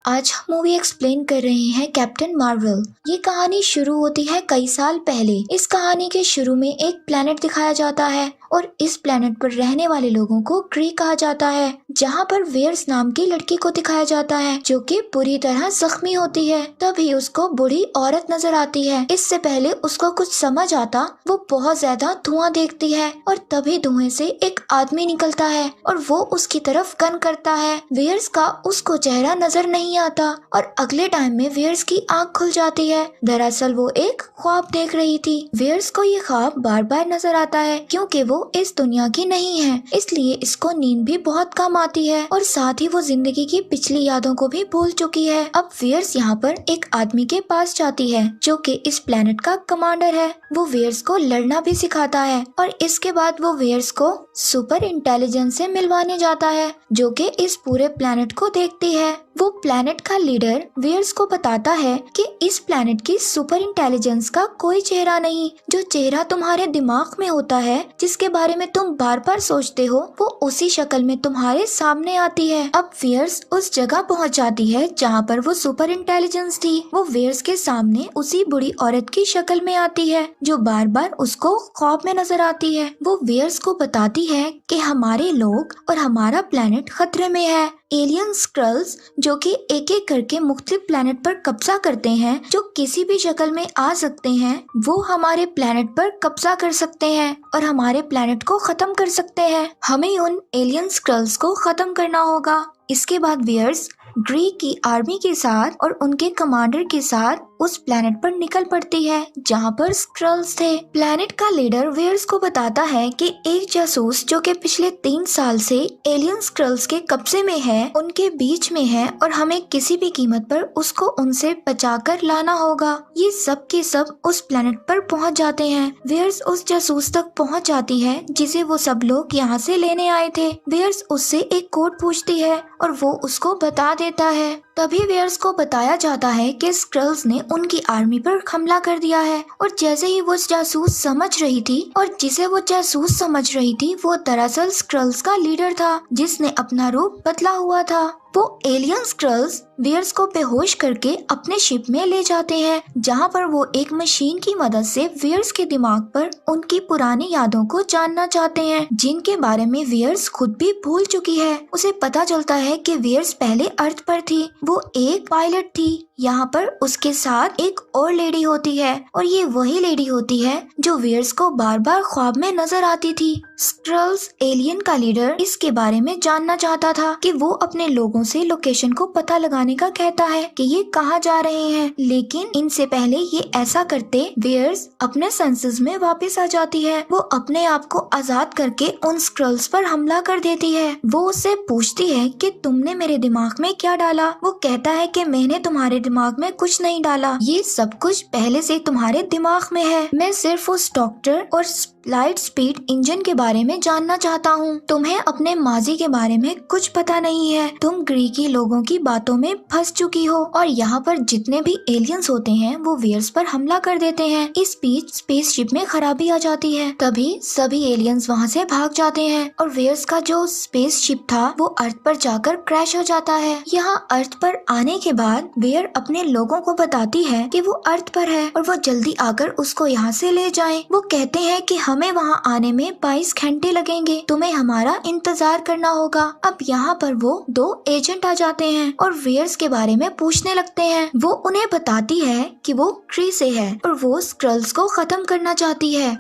आज हम movie explain कर रहे हैं कैप्टन मार्वल। ये कहानी शुरू होती है कई साल पहले। इस कहानी के शुरू में एक प्लेनेट दिखाया जाता है और इस प्लेनेट पर रहने वाले लोगों को क्री कहा जाता है, जहाँ पर वेयर्स नाम की लड़की को दिखाया जाता है जो कि बुरी तरह जख्मी होती है। तभी उसको बूढ़ी औरत नजर आती है। इससे पहले उसको कुछ समझ आता, वो बहुत ज्यादा धुआं देखती है और तभी धुएं से एक आदमी निकलता है और वो उसकी तरफ गन करता है। वेयर्स का उसको चेहरा नजर नहीं आता और अगले टाइम में वेयर्स की आंख खुल जाती है। दरअसल वो एक ख्वाब देख रही थी। वेयर्स को ये ख्वाब बार बार नजर आता है क्योंकि वो इस दुनिया की नहीं है, इसलिए इसको नींद भी बहुत कम आती है और साथ ही वो जिंदगी की पिछली यादों को भी भूल चुकी है। अब वेयर्स यहाँ पर एक आदमी के पास जाती है जो कि इस प्लेनेट का कमांडर है। वो वेयर्स को लड़ना भी सिखाता है और इसके बाद वो वेयर्स को सुपर इंटेलिजेंस से मिलवाने जाता है जो कि इस पूरे प्लेनेट को देखती है। वो प्लेनेट का लीडर वेयर्स को बताता है कि इस प्लेनेट की सुपर इंटेलिजेंस का कोई चेहरा नहीं। जो चेहरा तुम्हारे दिमाग में होता है, जिसके बारे में तुम बार बार सोचते हो, वो उसी शक्ल में तुम्हारे सामने आती है। अब वेयर्स उस जगह पहुंच जाती है जहां पर वो सुपर इंटेलिजेंस थी। वो वेयर्स के सामने उसी बुरी औरत की शक्ल में आती है जो बार बार उसको ख्वाब में नजर आती है। वो वेयर्स को बताती है कि हमारे लोग और हमारा प्लेनेट खतरे में है। एलियन स्क्रल्स जो कि एक एक करके मुख्तलिफ प्लेनेट पर कब्जा करते हैं, जो किसी भी शक्ल में आ सकते हैं, वो हमारे प्लेनेट पर कब्जा कर सकते हैं और हमारे प्लेनेट को खत्म कर सकते हैं। हमें उन एलियन स्क्रल्स को खत्म करना होगा। इसके बाद वेयर्स ग्रीक की आर्मी के साथ और उनके कमांडर के साथ उस प्लेनेट पर निकल पड़ती है जहां पर स्क्रल्स थे। प्लेनेट का लीडर वेयर्स को बताता है कि एक जासूस जो कि पिछले 3 साल से एलियन स्क्रल्स के कब्जे में है, उनके बीच में है और हमें किसी भी कीमत पर उसको उनसे बचाकर लाना होगा। ये सब के सब उस प्लेनेट पर पहुंच जाते हैं। वेयर्स उस जासूस तक पहुंच जाती है जिसे वो सब लोग यहाँ से लेने आए थे। वेयर्स उससे एक कोड पूछती है और वो उसको बता देता है। तभी वेयर्स को बताया जाता है कि स्क्रल्स ने उनकी आर्मी पर हमला कर दिया है और जैसे ही वो जासूस समझ रही थी और जिसे वो जासूस समझ रही थी, वो दरअसल स्क्रल्स का लीडर था जिसने अपना रूप बदला हुआ था। वो एलियन स्क्रल्स वेयर्स को बेहोश करके अपने शिप में ले जाते हैं जहां पर वो एक मशीन की मदद से वेयर्स के दिमाग पर उनकी पुरानी यादों को जानना चाहते हैं, जिनके बारे में वेयर्स खुद भी भूल चुकी है। उसे पता चलता है कि वेयर्स पहले अर्थ पर थी, वो एक पायलट थी। यहाँ पर उसके साथ एक और लेडी होती है और ये वही लेडी होती है जो वेयर्स को बार बार ख्वाब में नजर आती थी। स्क्रल्स एलियन का लीडर इसके बारे में जानना चाहता था कि वो अपने लोगों से लोकेशन को पता लगाने का कहता है कि ये कहाँ जा रहे हैं, लेकिन इनसे पहले ये ऐसा करते वेयर्स अपने सेंसेस में वापस आ जाती है। वो अपने आप को आजाद करके उन स्क्रल्स पर हमला कर देती है। वो उससे पूछती है कि तुमने मेरे दिमाग में क्या डाला। वो कहता है कि मैंने तुम्हारे दिमाग में कुछ नहीं डाला, ये सब कुछ पहले से तुम्हारे दिमाग में है। मैं सिर्फ उस डॉक्टर और लाइट स्पीड इंजन के बारे में जानना चाहता हूँ। तुम्हें अपने माजी के बारे में कुछ पता नहीं है। तुम ग्रीकी लोगों की बातों में फंस चुकी हो और यहाँ पर जितने भी एलियंस होते हैं वो वेयर्स पर हमला कर देते हैं। इस बीच स्पेसशिप में खराबी आ जाती है। तभी सभी एलियंस वहाँ से भाग जाते हैं और वेयर्स का जो स्पेसशिप था वो अर्थ पर जाकर क्रैश हो जाता है। यहाँ अर्थ पर आने के बाद वेयर अपने लोगों को बताती है कि वो अर्थ पर है और वो जल्दी आकर उसको यहाँ से ले जाएं। वो कहते हैं कि हमें वहाँ आने में 22 घंटे लगेंगे, तुम्हें हमारा इंतजार करना होगा। अब यहाँ पर वो 2 एजेंट आ जाते हैं और वेयर्स के बारे में पूछने लगते हैं। वो उन्हें बताती है कि वो क्री से है और वो स्क्रल्स को खत्म करना चाहती है।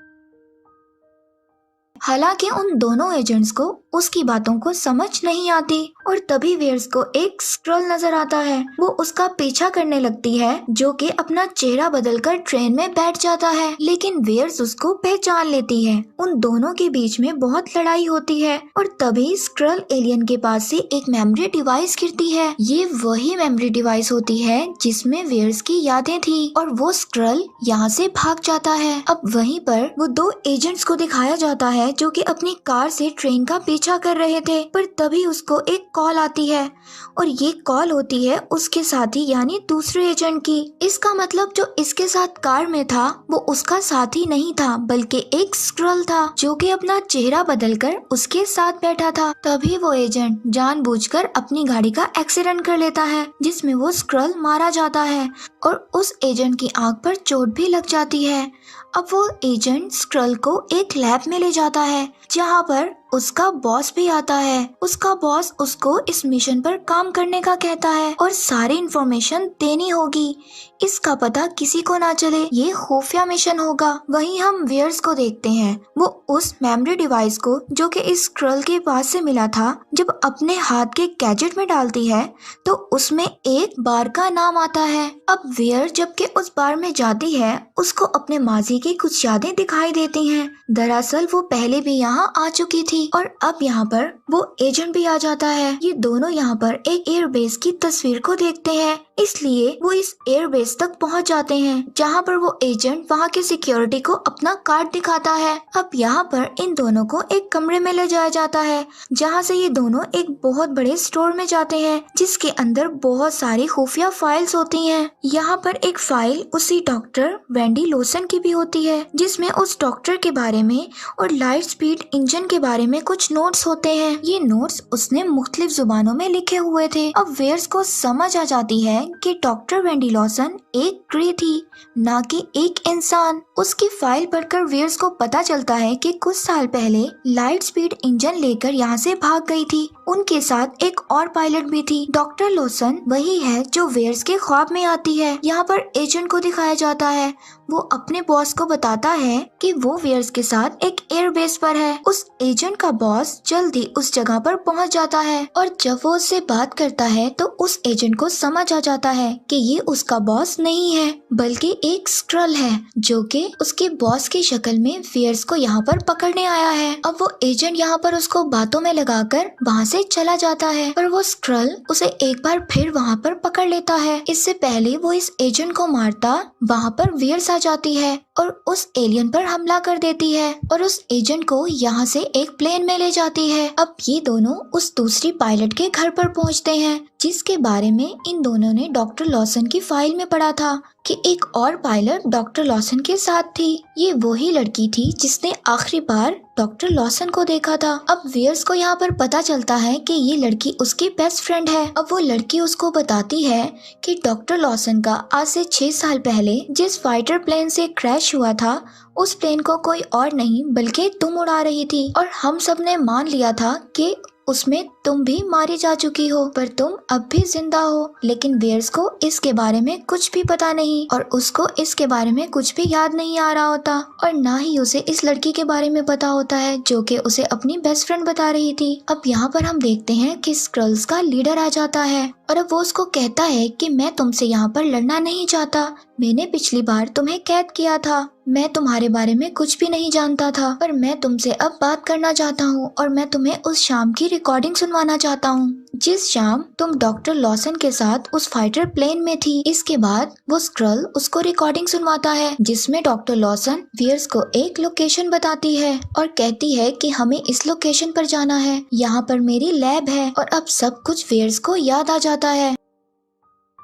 हालांकि उन दोनों एजेंट्स को उसकी बातों को समझ नहीं आती और तभी वेयर्स को एक स्क्रल नजर आता है। वो उसका पीछा करने लगती है जो कि अपना चेहरा बदलकर ट्रेन में बैठ जाता है, लेकिन वेयर्स उसको पहचान लेती है। उन दोनों के बीच में बहुत लड़ाई होती है और तभी स्क्रल एलियन के पास से एक मेमोरी डिवाइस गिरती है। ये वही मेमोरी डिवाइस होती है जिसमें वेयर्स की यादें थी और वो स्क्रल यहाँ से भाग जाता है। अब वहीं पर वो 2 एजेंट्स को दिखाया जाता है जो कि अपनी कार से ट्रेन का पीछा पीछा कर रहे थे, पर तभी उसको एक कॉल आती है और ये कॉल होती है उसके साथी यानी दूसरे एजेंट की। इसका मतलब जो इसके साथ कार में था वो उसका साथी नहीं था बल्कि एक स्क्रल था जो कि अपना चेहरा बदलकर उसके साथ बैठा था। तभी वो एजेंट जानबूझकर अपनी गाड़ी का एक्सीडेंट कर लेता है जिसमें वो स्क्रल मारा जाता है और उस एजेंट की आंख पर चोट भी लग जाती है। अब वो एजेंट स्क्रल को एक लैब में ले जाता है जहाँ पर उसका बॉस भी आता है। उसका बॉस उसको इस मिशन पर काम करने का कहता है और सारी इंफॉर्मेशन देनी होगी, इसका पता किसी को ना चले, ये खुफिया मिशन होगा। वहीं हम वेयर्स को देखते हैं, वो उस मेमोरी डिवाइस को जो कि इस स्क्रल के पास से मिला था जब अपने हाथ के गैजेट में डालती है तो उसमें एक बार का नाम आता है। अब वेयर जबकि उस बार में जाती है उसको अपने माजी की कुछ यादें दिखाई देती हैं। दरअसल वो पहले भी यहाँ आ चुकी थी और अब यहाँ पर वो एजेंट भी आ जाता है। ये दोनों यहाँ पर एक एयरबेस की तस्वीर को देखते हैं, इसलिए वो इस एयरबेस तक पहुँच जाते हैं जहाँ पर वो एजेंट वहाँ के सिक्योरिटी को अपना कार्ड दिखाता है। अब यहाँ पर इन दोनों को एक कमरे में ले जाया जाता है जहाँ से ये दोनों एक बहुत बड़े स्टोर में जाते हैं जिसके अंदर बहुत सारी खुफिया फाइल्स होती हैं। यहाँ पर एक फाइल उसी डॉक्टर वेंडी लॉसन की भी होती है जिसमें उस डॉक्टर के बारे में और लाइट स्पीड इंजन के बारे में कुछ नोट्स होते हैं। ये नोट्स उसने मुख्तलिफ जुबानों में लिखे हुए थे। अब वेयर्स को समझ आ जाती है कि डॉक्टर वेंडी लॉसन एक क्री थी, ना कि एक इंसान। उसकी फाइल पढ़कर वेयर्स को पता चलता है कि कुछ साल पहले लाइट स्पीड इंजन लेकर यहाँ से भाग गई थी। उनके साथ एक और पायलट भी थी। डॉक्टर लॉसन वही है जो वेयर्स के ख्वाब में आती है। यहाँ पर एजेंट को दिखाया जाता है, वो अपने बॉस को बताता है कि वो वेयर्स के साथ एक एयरबेस पर है। उस एजेंट का बॉस जल्दी उस जगह पर पहुंच जाता है और जब वो उससे बात करता है तो उस एजेंट को समझ आ जाता है कि ये उसका बॉस नहीं है बल्कि एक स्क्रल है जो कि उसके बॉस की शक्ल में वेयर्स को यहाँ पर पकड़ने आया है। अब वो एजेंट यहाँ पर उसको बातों में लगाकर वहाँ से चला जाता है पर वो स्क्रल उसे एक बार फिर वहाँ पर पकड़ लेता है। इससे पहले वो इस एजेंट को मारता वहाँ पर वेयर्स आ जाती है और उस एलियन पर हमला कर देती है और उस एजेंट को यहाँ से एक प्लेन में ले जाती है। अब ये दोनों उस दूसरी पायलट के घर पर पहुँचते हैं जिसके बारे में इन दोनों ने डॉक्टर लॉसन की फाइल में पढ़ा था कि एक और पायलट डॉक्टर लॉसन के साथ थी। ये वही लड़की थी जिसने आखिरी बार डॉक्टर लॉसन को देखा था। अब वेयर्स को यहाँ पर पता चलता है कि ये लड़की उसकी बेस्ट फ्रेंड है। अब वो लड़की उसको बताती है कि डॉक्टर लॉसन का आज से 6 साल पहले जिस फाइटर प्लेन से क्रैश हुआ था उस प्लेन को कोई और नहीं बल्कि तुम उड़ा रही थी और हम सब ने मान लिया था कि उसमें तुम भी मारी जा चुकी हो पर तुम अब भी जिंदा हो। लेकिन वेयर्स को इसके बारे में कुछ भी पता नहीं और उसको इसके बारे में कुछ भी याद नहीं आ रहा होता और ना ही उसे इस लड़की के बारे में पता होता है जो कि उसे अपनी बेस्ट फ्रेंड बता रही थी। अब यहाँ पर हम देखते हैं कि स्क्रल्स का लीडर आ जाता है और अब वो उसको कहता है कि मैं तुमसे यहाँ पर लड़ना नहीं चाहता, मैंने पिछली बार तुम्हें कैद किया था, मैं तुम्हारे बारे में कुछ भी नहीं जानता था पर मैं तुमसे अब बात करना चाहता हूँ और मैं तुम्हें उस शाम की रिकॉर्डिंग सुनवाना चाहता हूँ जिस शाम तुम डॉक्टर लॉसन के साथ उस फाइटर प्लेन में थी। इसके बाद वो स्क्रल उसको रिकॉर्डिंग सुनवाता है जिसमें डॉक्टर लॉसन वेयर्स को एक लोकेशन बताती है और कहती है कि हमें इस लोकेशन पर जाना है, यहाँ पर मेरी लैब है। और अब सब कुछ वेयर्स को याद आ जाता है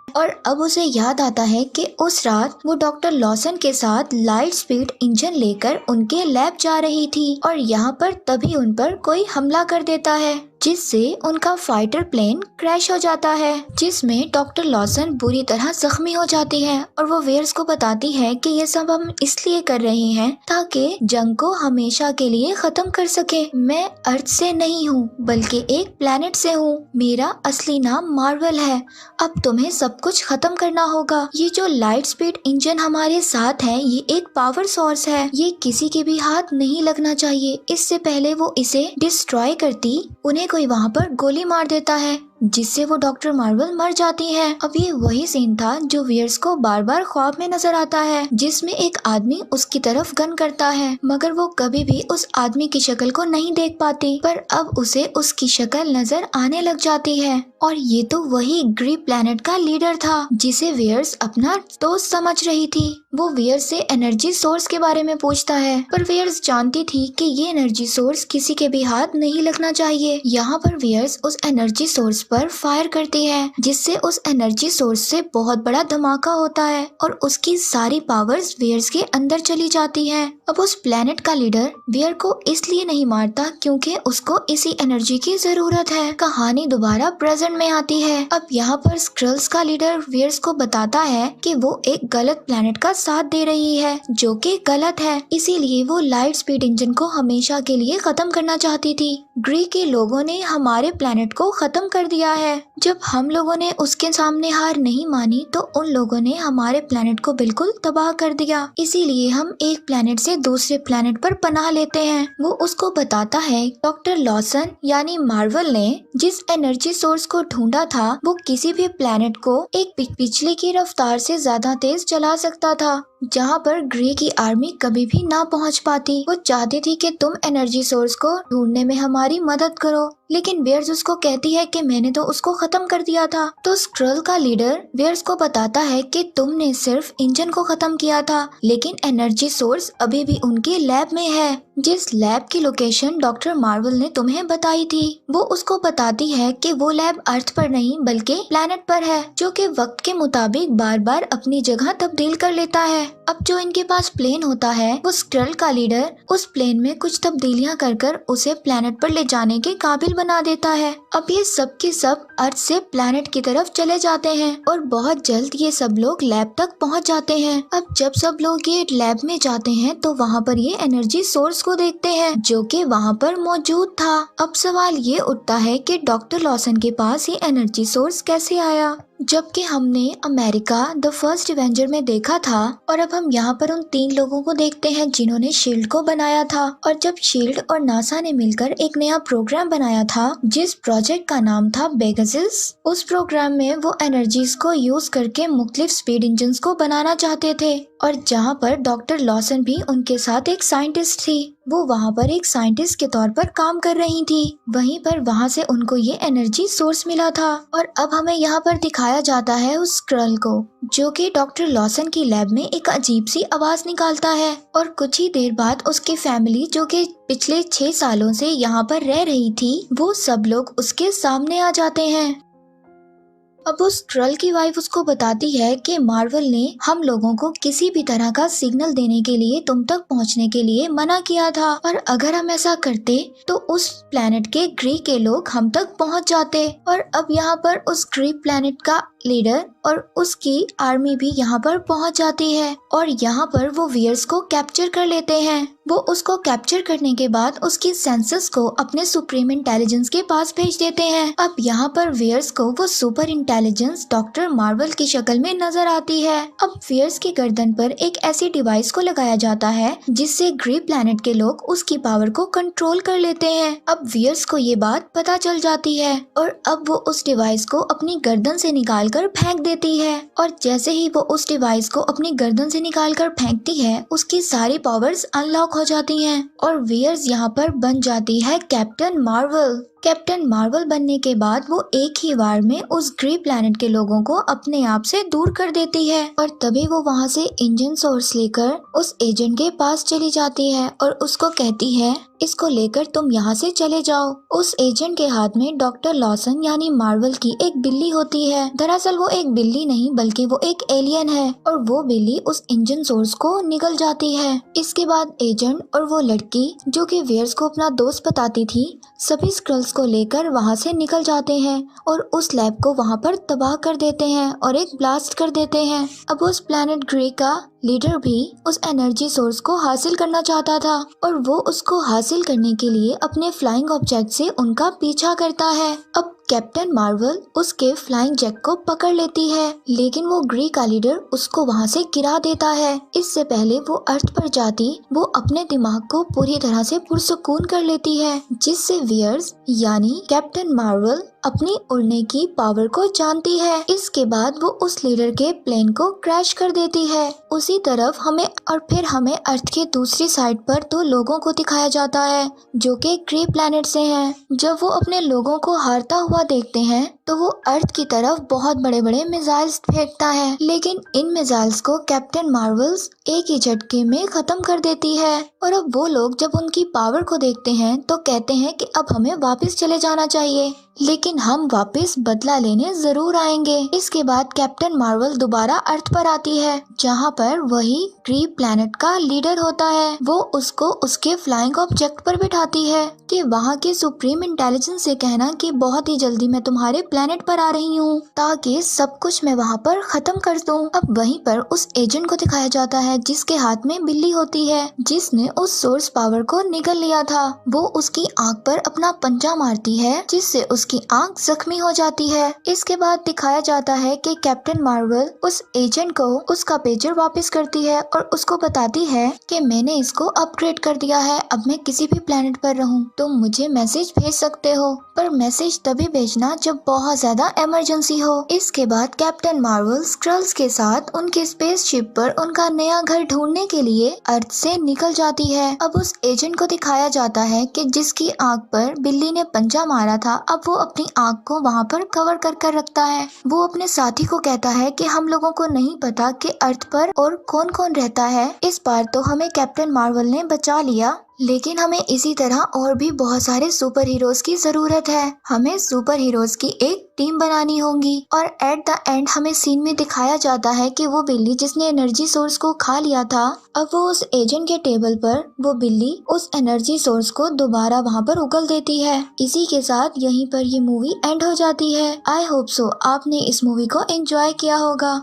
और अब उसे याद आता है कि उस रात वो डॉक्टर लॉसन के साथ लाइट स्पीड इंजन लेकर उनके लैब जा रही थी और यहाँ पर तभी उन पर कोई हमला कर देता है जिससे उनका फाइटर प्लेन क्रैश हो जाता है जिसमें डॉक्टर लॉसन बुरी तरह जख्मी हो जाती है और वो वेयर्स को बताती है कि ये सब हम इसलिए कर रहे हैं ताकि जंग को हमेशा के लिए खत्म कर सके। मैं अर्थ से नहीं हूँ बल्कि एक प्लेनेट से हूँ, मेरा असली नाम मार्वल है, अब तुम्हें सब कुछ खत्म करना होगा। ये जो लाइट स्पीड इंजन हमारे साथ है ये एक पावर सोर्स है, ये किसी के भी हाथ नहीं लगना चाहिए। इससे पहले वो इसे डिस्ट्रॉय करती उन्हें कोई वहाँ पर गोली मार देता है जिससे वो डॉक्टर मार्वल मर जाती है। अब ये वही सीन था जो वियर्स को बार बार ख्वाब में नजर आता है, जिसमें एक आदमी उसकी तरफ गन करता है, मगर वो कभी भी उस आदमी की शक्ल को नहीं देख पाती, पर अब उसे उसकी शक्ल नजर आने लग जाती है। और ये तो वही ग्री प्लैनेट का लीडर था जिसे वियर्स अपना दोस्त समझ रही थी। वो वियर्स से एनर्जी सोर्स के बारे में पूछता है, पर वियर्स जानती थी कि ये एनर्जी सोर्स किसी के भी हाथ नहीं लगना चाहिए। यहाँ पर वियर्स उस एनर्जी सोर्स पर फायर करती है, जिससे उस एनर्जी सोर्स से बहुत बड़ा धमाका होता है और उसकी सारी पावर्स वियर्स के अंदर चली जाती है। अब उस प्लेनेट का लीडर वियर को इसलिए नहीं मारता क्योंकि उसको इसी एनर्जी की जरूरत है। कहानी दोबारा प्रेजेंट में आती है। अब यहाँ पर स्क्रल्स का लीडर वियर्स को बताता है कि वो एक गलत प्लेनेट का साथ दे रही है, जो कि गलत है। इसीलिए वो लाइट स्पीड इंजन को हमेशा के लिए खत्म करना चाहती थी। ग्री के लोगों ने हमारे प्लेनेट को खत्म कर दिया है। जब हम लोगों ने उसके सामने हार नहीं मानी तो उन लोगों ने हमारे प्लेनेट को बिल्कुल तबाह कर दिया। इसीलिए हम एक प्लेनेट से दूसरे प्लेनेट पर पनाह लेते हैं। वो उसको बताता है डॉक्टर लॉसन यानी मार्वल ने जिस एनर्जी सोर्स को ढूंढा था वो किसी भी प्लेनेट को एक बिजली की रफ्तार से ज्यादा तेज चला सकता था, जहाँ पर ग्री की आर्मी कभी भी ना पहुँच पाती। वो चाहती थी कि तुम एनर्जी सोर्स को ढूंढने में हमारी मदद करो, लेकिन वियर्स उसको कहती है कि मैंने तो उसको खत्म कर दिया था। तो स्क्रल का लीडर वियर्स को बताता है कि तुमने सिर्फ इंजन को खत्म किया था, लेकिन एनर्जी सोर्स अभी भी उनके लैब में है, जिस लैब की लोकेशन डॉक्टर मार्वल ने तुम्हें बताई थी। वो उसको बताती है कि वो लैब अर्थ पर नहीं बल्कि प्लैनेट पर है, जो कि वक्त के मुताबिक बार बार अपनी जगह तब्दील कर लेता है। अब जो इनके पास प्लेन होता है वो स्क्रल का लीडर उस प्लेन में कुछ तब्दीलियां कर उसे प्लैनेट पर ले जाने के काबिल बना देता है। अब ये सब के सब अर्थ से प्लैनेट की तरफ चले जाते हैं और बहुत जल्द ये सब लोग लैब तक पहुंच जाते हैं। अब जब सब लोग ये लैब में जाते हैं तो वहाँ पर ये एनर्जी सोर्स को देखते हैं जो कि वहाँ पर मौजूद था। अब सवाल ये उठता है कि डॉक्टर लॉसन के पास ये एनर्जी सोर्स कैसे आया, जबकि हमने अमेरिका द फर्स्ट एवेंजर में देखा था। और अब हम यहाँ पर उन 3 लोगों को देखते हैं जिन्होंने शील्ड को बनाया था। और जब शील्ड और नासा ने मिलकर एक नया प्रोग्राम बनाया था जिस प्रोजेक्ट का नाम था पेगासस, उस प्रोग्राम में वो एनर्जीज को यूज करके मुख्तलिफ स्पीड इंजन को बनाना चाहते थे। और जहाँ पर डॉक्टर लॉसन भी उनके साथ एक साइंटिस्ट थी, वो वहाँ पर एक साइंटिस्ट के तौर पर काम कर रही थी। वहीं पर वहाँ से उनको ये एनर्जी सोर्स मिला था। और अब हमें यहाँ पर दिखाया जाता है उस स्क्रल को जो कि डॉक्टर लॉसन की लैब में एक अजीब सी आवाज निकालता है। और कुछ ही देर बाद उसकी फैमिली जो कि पिछले 6 सालों से यहाँ पर रह रही थी, वो सब लोग उसके सामने आ जाते हैं। अब उस स्क्रल की वाइफ उसको बताती है कि मार्वल ने हम लोगों को किसी भी तरह का सिग्नल देने के लिए तुम तक पहुंचने के लिए मना किया था, और अगर हम ऐसा करते तो उस प्लेनेट के ग्री के लोग हम तक पहुंच जाते। और अब यहाँ पर उस ग्री प्लेनेट का लीडर और उसकी आर्मी भी यहाँ पर पहुंच जाती है और यहाँ पर वो वियर्स को कैप्चर कर लेते हैं। वो उसको कैप्चर करने के बाद उसकी सेंसस को अपने सुप्रीम इंटेलिजेंस के पास भेज देते हैं। अब यहाँ पर वियर्स को वो सुपर इंटेलिजेंस डॉक्टर मार्वल की शक्ल में नजर आती है। अब वियर्स की गर्दन पर एक ऐसी डिवाइस को लगाया जाता है जिससे ग्री प्लैनेट के लोग उसकी पावर को कंट्रोल कर लेते हैं। अब वियर्स को ये बात पता चल जाती है और अब वो उस डिवाइस को अपनी गर्दन से निकालकर फेंक देती है। और जैसे ही वो उस डिवाइस को अपनी गर्दन से निकालकर फेंकती है, उसकी सारी पावर्स अनलॉक हो जाती हैं और वियर्स यहाँ पर बन जाती है कैप्टन मार्वल। कैप्टन मार्वल बनने के बाद वो एक ही बार में उस ग्री प्लैनेट के लोगों को अपने आप से दूर कर देती है और तभी वो वहाँ से इंजन सोर्स लेकर उस एजेंट के पास चली जाती है और उसको कहती है इसको लेकर तुम यहाँ से चले जाओ। उस एजेंट के हाथ में डॉक्टर लॉसन यानी मार्वल की एक बिल्ली होती है। दरअसल वो एक बिल्ली नहीं बल्कि वो एक एलियन है और वो बिल्ली उस इंजन सोर्स को निगल जाती है। इसके बाद एजेंट और वो लड़की जो कि वियर्स को अपना दोस्त बताती थी, सभी स्क्रल्स को लेकर वहाँ से निकल जाते हैं और उस लैब को वहाँ पर तबाह कर देते हैं और एक ब्लास्ट कर देते हैं। अब उस प्लैनेट ग्रे का लीडर भी उस एनर्जी सोर्स को हासिल करना चाहता था और वो उसको हासिल करने के लिए अपने फ्लाइंग ऑब्जेक्ट से उनका पीछा करता है। अब कैप्टन मार्वल उसके फ्लाइंग जैक को पकड़ लेती है, लेकिन वो ग्री का लीडर उसको वहाँ से गिरा देता है। इससे पहले वो अर्थ पर जाती वो अपने दिमाग को पूरी तरह से पुरसुकून कर लेती है, जिससे वियर्स यानी कैप्टन मार्वल अपनी उड़ने की पावर को जानती है। इसके बाद वो उस लीडर के प्लेन को क्रैश कर देती है। उसी तरफ हमें अर्थ के दूसरी साइड पर दो लोगों को दिखाया जाता है जो कि ग्रे प्लैनेट से हैं। जब वो अपने लोगों को हारता हुआ देखते हैं तो वो अर्थ की तरफ बहुत बड़े बड़े मिसाइल्स फेंकता है, लेकिन इन मिसाइल्स को कैप्टन मार्वल्स एक ही झटके में खत्म कर देती है। और अब वो लोग जब उनकी पावर को देखते हैं तो कहते हैं कि अब हमें वापस चले जाना चाहिए, लेकिन हम वापस बदला लेने जरूर आएंगे। इसके बाद कैप्टन मार्वल दोबारा अर्थ पर आती है जहाँ पर वही ग्रे प्लैनेट का लीडर होता है। वो उसको उसके फ्लाइंग ऑब्जेक्ट पर बिठाती है कि वहाँ के सुप्रीम इंटेलिजेंस से कहना कि बहुत ही जल्दी मैं तुम्हारे प्लैनेट पर आ रही हूँ ताकि सब कुछ मैं वहाँ पर खत्म कर दूँ। अब वहीं पर उस एजेंट को दिखाया जाता है जिसके हाथ में बिल्ली होती है, जिसने उस सोर्स पावर को निगल लिया था। वो उसकी आंख पर अपना पंजा मारती है जिससे उसकी आंख जख्मी हो जाती है। इसके बाद दिखाया जाता है कि कैप्टन मार्वल उस एजेंट को उसका पेजर वापस करती है और उसको बताती है कि मैंने इसको अपग्रेड कर दिया है, अब मैं किसी भी प्लेनेट पर रहूं तो मुझे मैसेज भेज सकते हो, पर मैसेज तभी भेजना जब बहुत ज्यादा इमरजेंसी हो। इसके बाद कैप्टन मार्वल स्क्रल्स के साथ उनके स्पेसशिप पर उनका नया घर ढूंढने के लिए अर्थ से निकल जाती है। अब उस एजेंट को दिखाया जाता है कि जिसकी आंख पर बिल्ली ने पंजा मारा था, अब वो अपनी आंख को वहाँ पर कवर कर रखता है। वो अपने साथी को कहता है कि हम लोगों को नहीं पता कि अर्थ पर और कौन कौन रहता है, इस बार तो हमें कैप्टन मार्वल ने बचा लिया, लेकिन हमें इसी तरह और भी बहुत सारे सुपर हीरोज की जरूरत है। हमें सुपर हीरोज की एक टीम बनानी होगी। और एट द एंड हमें सीन में दिखाया जाता है कि वो बिल्ली जिसने एनर्जी सोर्स को खा लिया था, अब वो उस एजेंट के टेबल पर वो बिल्ली उस एनर्जी सोर्स को दोबारा वहाँ पर उगल देती है। इसी के साथ यहीं पर ये मूवी एंड हो जाती है। आई होप सो आपने इस मूवी को एंजॉय किया होगा।